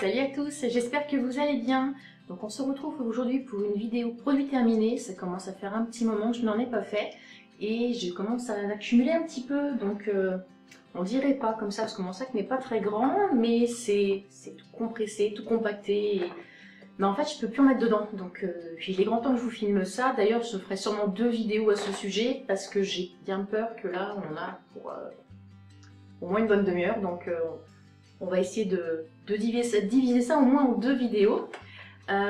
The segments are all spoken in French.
Salut à tous, j'espère que vous allez bien. Donc on se retrouve aujourd'hui pour une vidéo produit terminé. Ça commence à faire un petit moment que je n'en ai pas fait et je commence à accumuler un petit peu. Donc on dirait pas comme ça parce que mon sac n'est pas très grand, mais c'est tout compressé, tout compacté. Mais en fait je peux plus en mettre dedans. Donc il est grand temps que je vous filme ça. D'ailleurs je ferai sûrement 2 vidéos à ce sujet parce que j'ai bien peur que là on en a pour au moins une bonne demi-heure. Donc on va essayer de diviser ça au moins en 2 vidéos.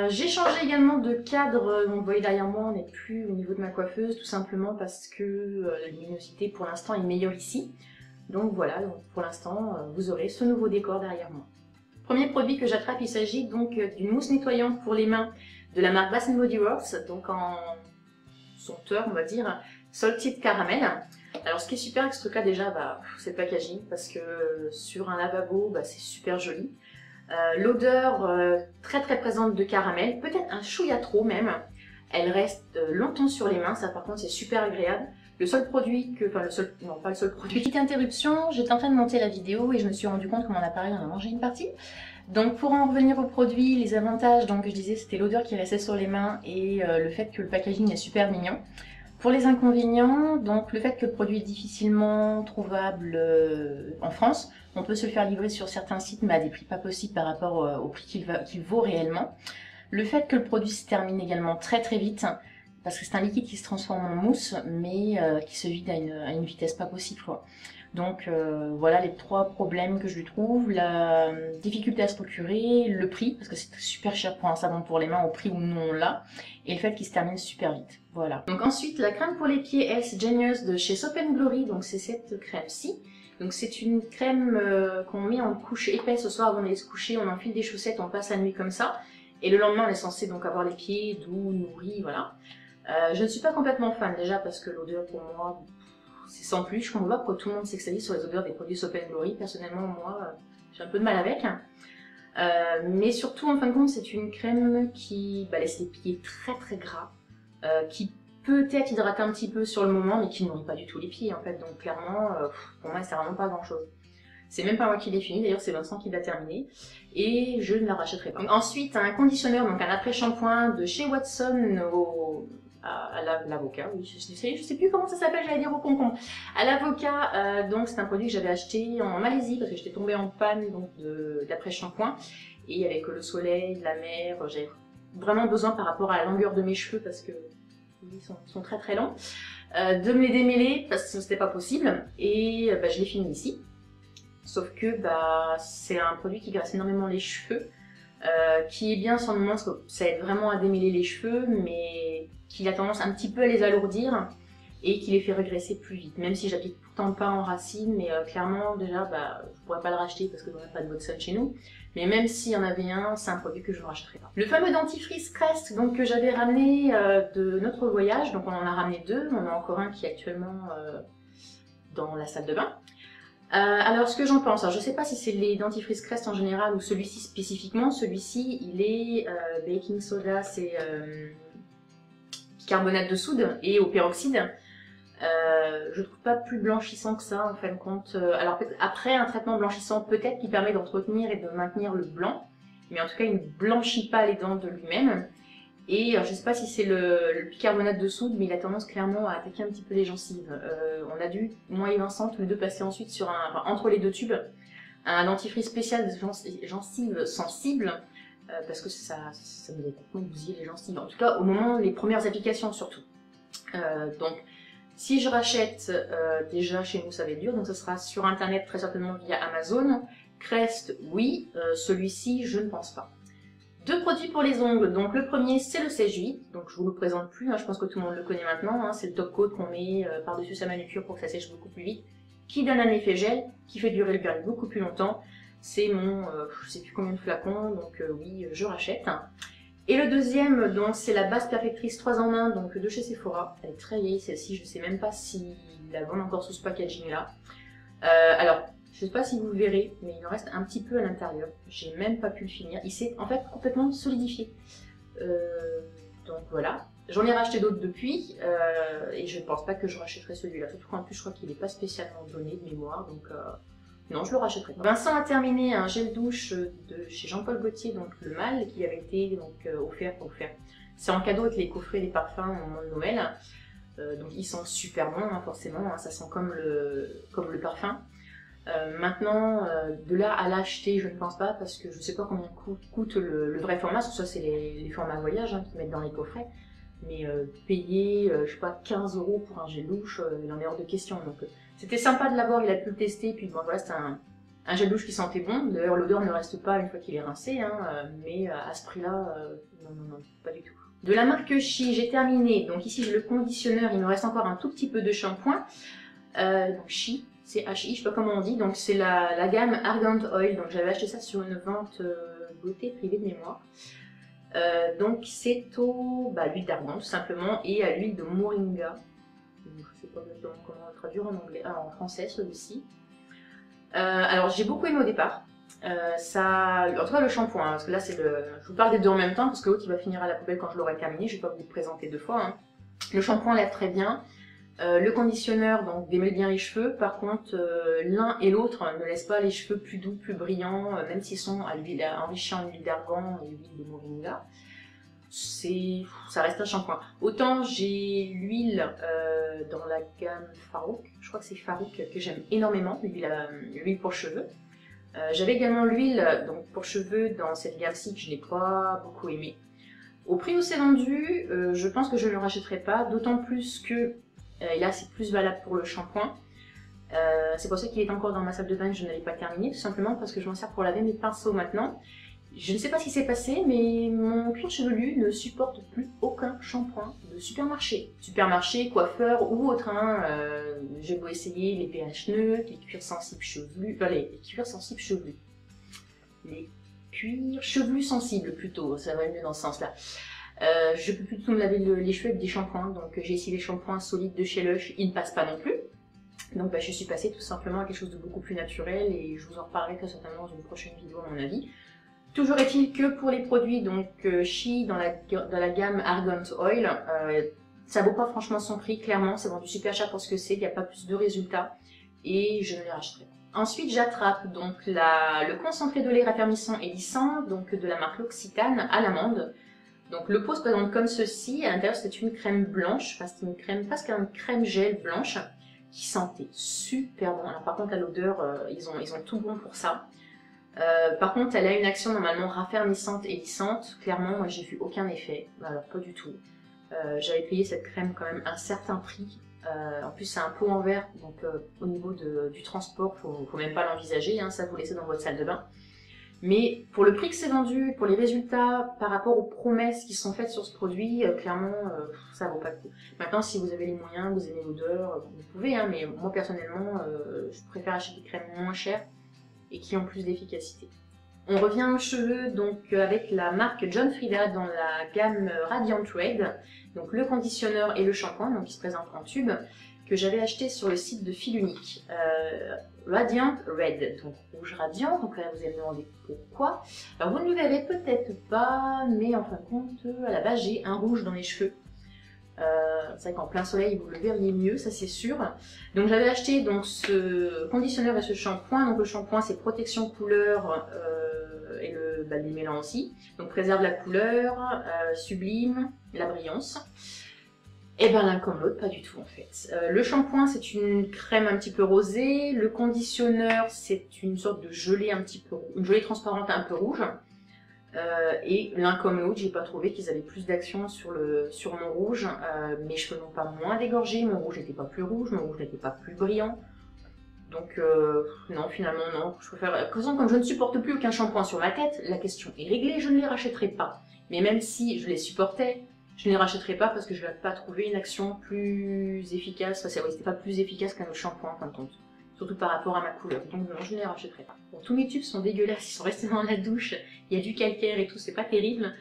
J'ai changé également de cadre. Vous voyez derrière moi, on n'est plus au niveau de ma coiffeuse, tout simplement parce que la luminosité pour l'instant est meilleure ici. Donc voilà, donc pour l'instant, vous aurez ce nouveau décor derrière moi. Premier produit que j'attrape, il s'agit donc d'une mousse nettoyante pour les mains de la marque Bath & Body Works, donc en senteur, on va dire, Salted Caramel. Alors ce qui est super avec ce truc là déjà, c'est le packaging, parce que sur un lavabo c'est super joli. L'odeur très présente de caramel, peut-être un chouïa trop même. Elle reste longtemps sur les mains, ça par contre c'est super agréable. Le seul produit que, enfin le seul, non pas le seul produit. Petite interruption, j'étais en train de monter la vidéo et je me suis rendu compte que mon appareil en a mangé une partie. Donc pour en revenir au produit, les avantages, donc je disais c'était l'odeur qui restait sur les mains et le fait que le packaging est super mignon. Pour les inconvénients, donc le fait que le produit est difficilement trouvable en France, on peut se le faire livrer sur certains sites mais à des prix pas possibles par rapport au prix qu'il vaut réellement. Le fait que le produit se termine également très vite, parce que c'est un liquide qui se transforme en mousse mais qui se vide à une vitesse pas possible, quoi. Donc voilà les 3 problèmes que je lui trouve: la difficulté à se procurer, le prix, parce que c'est super cher pour un savon pour les mains au prix où nous on l'a, et le fait qu'il se termine super vite. Voilà. Donc ensuite la crème pour les pieds Health Genius de chez Soap & Glory, donc c'est cette crème-ci. Donc c'est une crème qu'on met en couche épaisse ce soir avant d'aller se coucher, on enfile des chaussettes, on passe la nuit comme ça, et le lendemain on est censé donc avoir les pieds doux, nourris, voilà. Je ne suis pas complètement fan déjà parce que l'odeur pour moi c'est sans plus. Je comprends pas pourquoi tout le monde s'extasie sur les odeurs des produits Soap & Glory. Personnellement moi j'ai un peu de mal avec. Mais surtout en fin de compte c'est une crème qui laisse les pieds très gras, qui peut-être hydrate un petit peu sur le moment mais qui ne nourrit pas du tout les pieds en fait. Donc clairement pour moi c'est vraiment pas grand chose. C'est même pas moi qui l'ai fini, d'ailleurs c'est Vincent qui l'a terminé et je ne la rachèterai pas. Donc, ensuite un conditionneur, donc un après-shampoing de chez Watson à l'avocat, oui, je sais plus comment ça s'appelle, j'allais dire au concombre. À l'avocat, donc c'est un produit que j'avais acheté en Malaisie parce que j'étais tombée en panne d'après-shampoing, et avec le soleil, la mer, j'avais vraiment besoin par rapport à la longueur de mes cheveux parce que ils sont très longs, de me les démêler parce que c'était pas possible, et je l'ai fini ici. Sauf que c'est un produit qui graisse énormément les cheveux, qui est bien sur le moment parce que ça aide vraiment à démêler les cheveux, mais qu'il a tendance un petit peu à les alourdir et qui les fait régresser plus vite. Même si j'applique pourtant pas en racine, mais clairement déjà je pourrais pas le racheter parce que on n'a pas de Watson chez nous. Mais même s'il y en avait un, c'est un produit que je ne rachèterai pas. Le fameux dentifrice Crest donc, que j'avais ramené de notre voyage, donc on en a ramené 2, on en a encore un qui est actuellement dans la salle de bain. Alors ce que j'en pense, alors je sais pas si c'est les dentifrices Crest en général ou celui-ci spécifiquement. Celui-ci il est baking soda, c'est carbonate de soude et au peroxyde. Je trouve pas plus blanchissant que ça en fin de compte. Alors après un traitement blanchissant peut-être qui permet d'entretenir et de maintenir le blanc, mais en tout cas il ne blanchit pas les dents de lui-même. Et alors, je sais pas si c'est le bicarbonate de soude, mais il a tendance clairement à attaquer un petit peu les gencives. On a dû, moi et Vincent, tous les deux passer ensuite sur entre les 2 tubes, un dentifrice spécial de gencives sensibles, parce que ça nous avait complètement bousillé les gencives. En tout cas, au moment les premières applications surtout. Donc, si je rachète, déjà chez nous ça va être dur, donc ce sera sur internet très certainement via Amazon. Crest, oui, celui-ci je ne pense pas. 2 produits pour les ongles, donc le premier c'est le sèche-vite, donc je vous le présente plus, je pense que tout le monde le connaît maintenant, c'est le top coat qu'on met par-dessus sa manucure pour que ça sèche beaucoup plus vite, qui donne un effet gel, qui fait durer le vernis beaucoup plus longtemps. C'est mon, je sais plus combien de flacons, donc oui, je rachète. Et le deuxième, donc c'est la base perfectrice 3 en 1, donc de chez Sephora, elle est très vieille celle-ci, je sais même pas si la vendent encore sous ce packaging là. Alors, je sais pas si vous le verrez, mais il en reste un petit peu à l'intérieur. J'ai même pas pu le finir. Il s'est en fait complètement solidifié. Donc voilà. J'en ai racheté d'autres depuis, et je ne pense pas que je rachèterai celui-là. Surtout qu'en plus, je crois qu'il n'est pas spécialement donné de mémoire. Donc Non, je le rachèterai pas. Vincent a terminé un gel douche de chez Jean-Paul Gaultier, donc le mâle, qui avait été donc, offert. C'est en cadeau avec les coffrets des parfums au moment de Noël. Donc ils sont super bons, hein, forcément, hein, ça sent comme le parfum. Maintenant, de là à l'acheter, je ne pense pas, parce que je ne sais pas combien coûte le vrai format, parce que ça c'est les formats voyage hein, qu'ils mettent dans les coffrets. Mais payer, je sais pas, 15 € pour un gel douche, il en est hors de question. Donc c'était sympa de l'avoir, il a pu le tester, puis bon voilà, c'est un gel douche qui sentait bon. D'ailleurs l'odeur ne reste pas une fois qu'il est rincé, hein, mais à ce prix-là, non, pas du tout. De la marque Chi, j'ai terminé. Donc ici j'ai le conditionneur, il me reste encore un tout petit peu de shampoing. Donc Chi, c'est H-I, je sais pas comment on dit. Donc c'est la gamme Argan Oil. Donc j'avais acheté ça sur une vente beauté privée de mémoire. Donc c'est l'huile d'argan tout simplement et à l'huile de moringa. Je sais pas exactement comment le traduire en anglais, en français celui-ci. Alors j'ai beaucoup aimé au départ. En tout cas le shampoing, hein, parce que là je vous parle des deux en même temps parce que l'autre il va finir à la poubelle quand je l'aurai terminé, je vais pas vous le présenter deux fois. Hein. Le shampoing lève très bien, le conditionneur donc démêle bien les cheveux, par contre l'un et l'autre ne laissent pas les cheveux plus doux, plus brillants, même s'ils sont enrichis en huile d'argan et huile de moringa. Ça reste un shampoing. Autant j'ai l'huile dans la gamme Farouk, je crois que c'est Farouk que j'aime énormément, l'huile pour cheveux. J'avais également l'huile pour cheveux dans cette gamme-ci que je n'ai pas beaucoup aimée. Au prix où c'est vendu, je pense que je ne le rachèterai pas, d'autant plus que, et là c'est plus valable pour le shampoing, c'est pour ça qu'il est encore dans ma salle de bain et que je ne l'avais pas terminé, tout simplement parce que je m'en sers pour laver mes pinceaux maintenant. Je ne sais pas ce qui s'est passé, mais mon cuir chevelu ne supporte plus aucun shampoing de supermarché. Supermarché, coiffeur ou autre. Hein, j'ai beau essayer les pH neutres, les cuirs sensibles chevelus, les cuirs sensibles chevelus. Les cuirs chevelus sensibles plutôt, ça va mieux dans ce sens-là. Je peux plus du tout me laver les cheveux avec des shampoings, donc j'ai essayé les shampoings solides de chez Lush, ils ne passent pas non plus. Donc je suis passée tout simplement à quelque chose de beaucoup plus naturel et je vous en reparlerai très certainement dans une prochaine vidéo à mon avis. Toujours est-il que pour les produits donc Chi dans la gamme Argan Oil, ça vaut pas franchement son prix, clairement, c'est vendu super cher pour ce que c'est, il n'y a pas plus de résultats et je ne les rachèterai pas. Ensuite j'attrape donc le concentré de lait raffermissant et lissant, donc de la marque L'Occitane à l'amande. Donc le pot se présente comme ceci, à l'intérieur c'est une crème blanche, enfin c'est une crème, presque une crème gel blanche, qui sentait super bon. Alors par contre à l'odeur, ils ont tout bon pour ça. Par contre, elle a une action normalement raffermissante et lissante. Clairement, moi j'ai vu aucun effet. Alors pas du tout. J'avais payé cette crème quand même un certain prix. En plus, c'est un pot en verre, donc au niveau du transport, faut même pas l'envisager. Hein, ça vous laissez dans votre salle de bain. Mais pour le prix que c'est vendu, pour les résultats, par rapport aux promesses qui sont faites sur ce produit, clairement, ça vaut pas le coup. Maintenant, si vous avez les moyens, vous aimez l'odeur, vous pouvez. Hein, mais moi personnellement, je préfère acheter des crèmes moins chères et qui ont plus d'efficacité. On revient aux cheveux donc avec la marque John Frieda dans la gamme Radiant Red, donc le conditionneur et le shampoing, donc qui se présentent en tube, que j'avais acheté sur le site de Fil Unique. Radiant Red, donc rouge radiant, donc là vous allez me demander pourquoi. Alors vous ne le verrez peut-être pas, mais en fin de compte, à la base j'ai un rouge dans les cheveux. C'est vrai qu'en plein soleil vous le verriez mieux, ça c'est sûr. Donc j'avais acheté donc ce conditionneur et ce shampoing. Donc le shampoing c'est protection couleur et le démêlant aussi. Donc préserve la couleur, sublime la brillance. Et ben l'un comme l'autre, pas du tout en fait. Le shampoing c'est une crème un petit peu rosée. Le conditionneur c'est une sorte de gelée une gelée transparente un peu rouge. Et l'un comme l'autre, j'ai pas trouvé qu'ils avaient plus d'action sur mon rouge. Mes cheveux n'ont pas moins dégorgé, mon rouge n'était pas plus rouge, mon rouge n'était pas plus brillant. Donc non, finalement non. Je préfère. De toute façon, comme je ne supporte plus aucun shampoing sur ma tête, la question est réglée, je ne les rachèterai pas. Mais même si je les supportais, je ne les rachèterai pas parce que je n'ai pas trouvé une action plus efficace. Enfin, c'était pas plus efficace qu'un shampoing en fin de compte. Surtout par rapport à ma couleur, donc non, je ne les rachèterai pas. Bon, tous mes tubes sont dégueulasses, ils sont restés dans la douche, il y a du calcaire et tout, c'est pas terrible.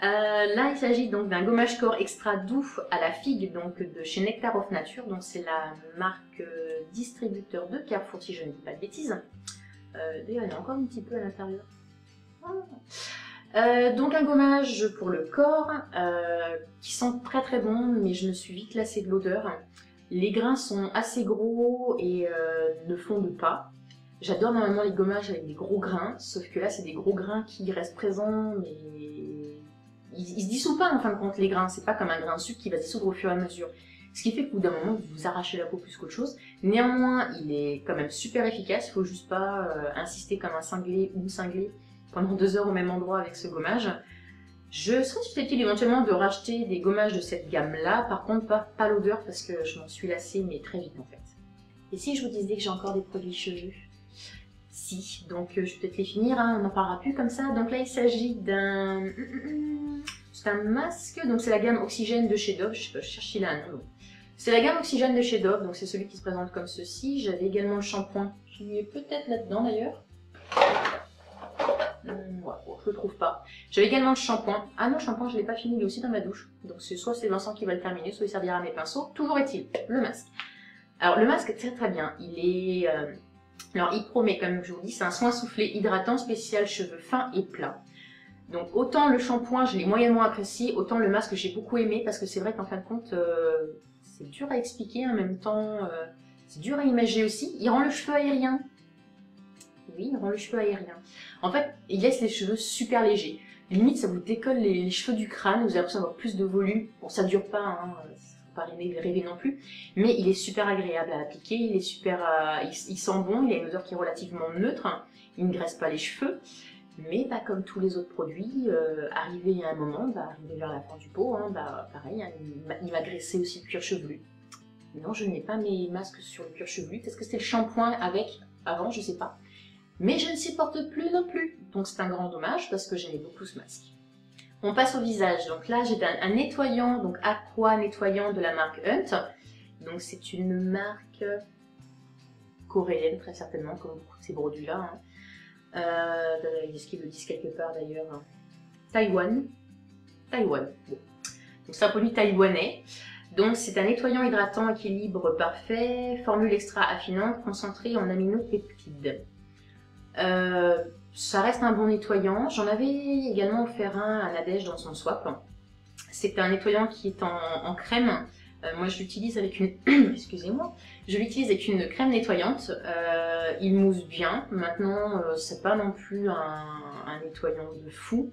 Là, il s'agit donc d'un gommage corps extra doux à la figue, donc de chez Nectar of Nature, donc c'est la marque distributeur de Carrefour, si je ne dis pas de bêtises. D'ailleurs, il y en a encore un petit peu à l'intérieur. Donc un gommage pour le corps, qui sent très très bon, mais je me suis vite lassée de l'odeur. Les grains sont assez gros et ne fondent pas. J'adore normalement les gommages avec des gros grains, sauf que là c'est des gros grains qui restent présents, mais ils se dissouent pas en fin de compte les grains, c'est pas comme un grain de sucre qui va se dissoudre au fur et à mesure. Ce qui fait qu'au bout d'un moment vous vous arrachez la peau plus qu'autre chose. Néanmoins il est quand même super efficace, il faut juste pas insister comme un cinglé ou une cinglée pendant 2 heures au même endroit avec ce gommage. Je serais susceptible éventuellement de racheter des gommages de cette gamme-là, par contre pas l'odeur parce que je m'en suis lassée, mais très vite en fait. Et si je vous disais que j'ai encore des produits cheveux? Si, donc je vais peut-être les finir, hein, on n'en parlera plus comme ça. Donc là il s'agit d'un... C'est un masque, donc c'est la gamme Oxygène de chez Dove, je sais pas, je cherche là un nom. C'est la gamme Oxygène de chez Dove, donc c'est celui qui se présente comme ceci. J'avais également le shampoing, qui est peut-être là-dedans d'ailleurs. Ouais, je le trouve pas. J'avais également le shampoing. Ah non, le shampoing, je l'ai pas fini, il est aussi dans ma douche. Donc soit c'est Vincent qui va le terminer, soit il servira à mes pinceaux. Toujours est-il, le masque. Alors le masque, très très bien. Il est... Alors il promet, comme je vous dis, c'est un soin soufflé hydratant spécial cheveux fins et plats. Donc autant le shampoing, je l'ai moyennement apprécié, autant le masque, j'ai beaucoup aimé, parce que c'est vrai qu'en fin de compte, c'est dur à expliquer, en même temps, c'est dur à imaginer aussi. Il rend le cheveu aérien. Oui, il rend le cheveu aérien. En fait, il laisse les cheveux super légers. Limite, ça vous décolle les cheveux du crâne, vous avez l'impression d'avoir plus de volume. Bon, ça dure pas, hein, faut pas rêver non plus. Mais il est super agréable à appliquer, il est super, il sent bon, il a une odeur qui est relativement neutre. Il ne graisse pas les cheveux. Mais bah, comme tous les autres produits, arrivé à un moment, arrivé vers la fin du pot, hein, pareil, hein, il m'a graissé aussi le cuir chevelu. Non, je n'ai pas mes masques sur le cuir chevelu. Est-ce que c'était le shampoing avec avant, je sais pas. Mais je ne supporte plus non plus. Donc c'est un grand dommage parce que j'aimais beaucoup ce masque. On passe au visage. Donc là j'ai un nettoyant, donc Aqua nettoyant de la marque Hunt. Donc c'est une marque coréenne très certainement, comme beaucoup de ces produits là. Hein. Est-ce qu'ils le disent quelque part d'ailleurs, hein. Taïwan. Bon. Donc c'est un produit taïwanais. Donc c'est un nettoyant hydratant équilibre parfait, formule extra affinante concentrée en aminopeptides. Ça reste un bon nettoyant. J'en avais également offert un à Nadège dans son swap. C'est un nettoyant qui est en crème. Moi je l'utilise avec une... Excusez-moi. Je l'utilise avec une crème nettoyante. Il mousse bien. Maintenant, c'est pas non plus un nettoyant de fou.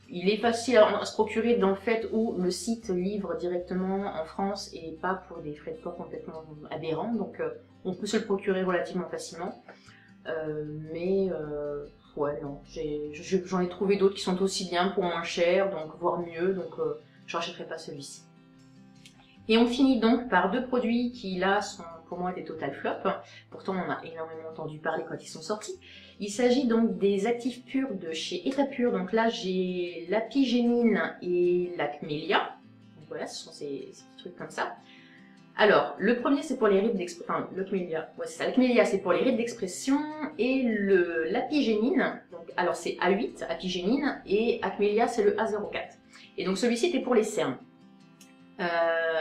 Il est facile à se procurer dans le fait où le site livre directement en France et pas pour des frais de port complètement aberrants. Donc on peut se le procurer relativement facilement. Ouais, non, j'en ai trouvé d'autres qui sont aussi bien pour moins cher, donc voire mieux, donc je rachèterai pas celui-ci. Et on finit donc par deux produits qui là sont pour moi des total flop, pourtant on a énormément entendu parler quand ils sont sortis. Il s'agit donc des actifs purs de chez Etapure, donc là j'ai l'apigénine et la camélia, donc voilà, ce sont ces petits trucs comme ça. Alors, le premier c'est pour les rides d'expression, enfin le camélia, ouais c'est ça, le camélia c'est pour les rides d'expression et l'apigénine, donc alors c'est A8, apigénine, et camélia c'est le A04. Et donc celui-ci était pour les cernes.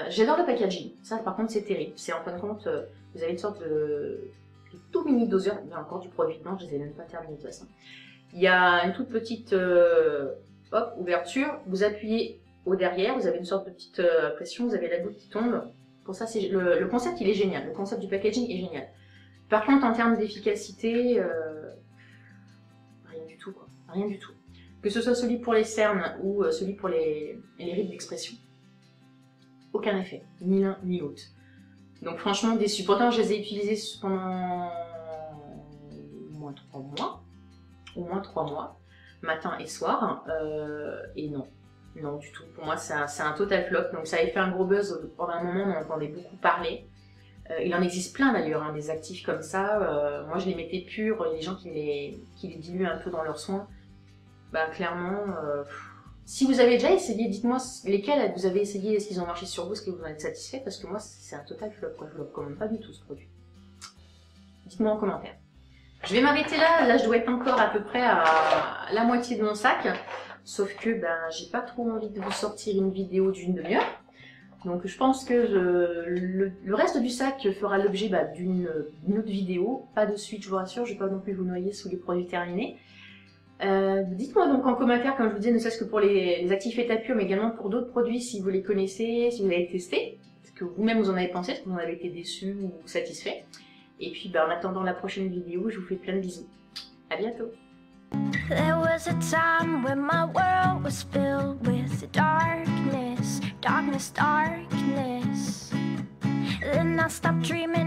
J'adore le packaging, ça par contre c'est terrible, c'est en fin de compte, vous avez une sorte de tout mini doseur, il y a encore du produit dedans, je les ai même pas terminés de toute façon. Il y a une toute petite hop, ouverture, vous appuyez au derrière, vous avez une sorte de petite pression, vous avez la goutte qui tombe. Pour ça, le concept il est génial, le concept du packaging est génial. Par contre, en termes d'efficacité, rien du tout quoi, rien du tout. Que ce soit celui pour les cernes ou celui pour les rides d'expression, aucun effet, ni l'un ni l'autre. Donc franchement déçu. Pourtant, je les ai utilisés pendant au moins 3 mois, matin et soir, et non. Non, du tout. Pour moi, c'est un total flop. Donc, ça avait fait un gros buzz pendant un moment, on en entendait beaucoup parler. Il en existe plein d'ailleurs, hein, des actifs comme ça. Moi, je les mettais purs. Les gens qui les diluent un peu dans leurs soins, bah, clairement, si vous avez déjà essayé, dites-moi lesquels vous avez essayé, est-ce qu'ils ont marché sur vous, est-ce que vous en êtes satisfait? Parce que moi, c'est un total flop, quoi. Je ne le recommande pas du tout, ce produit. Dites-moi en commentaire. Je vais m'arrêter là. Là, je dois être encore à peu près à la moitié de mon sac. Sauf que ben, j'ai pas trop envie de vous sortir une vidéo d'une demi-heure. Donc je pense que le reste du sac fera l'objet d'une autre vidéo. Pas de suite, je vous rassure, je ne vais pas non plus vous noyer sous les produits terminés. Dites-moi donc en commentaire, comme je vous disais, ne serait-ce que pour les actifs Etapure, mais également pour d'autres produits, si vous les connaissez, si vous les avez testés, ce que vous-même vous en avez pensé, est-ce que vous en avez été déçu ou satisfait. Et puis en attendant la prochaine vidéo, je vous fais plein de bisous. À bientôt. There was a time when my world was filled with darkness, darkness, darkness. Then I stopped dreaming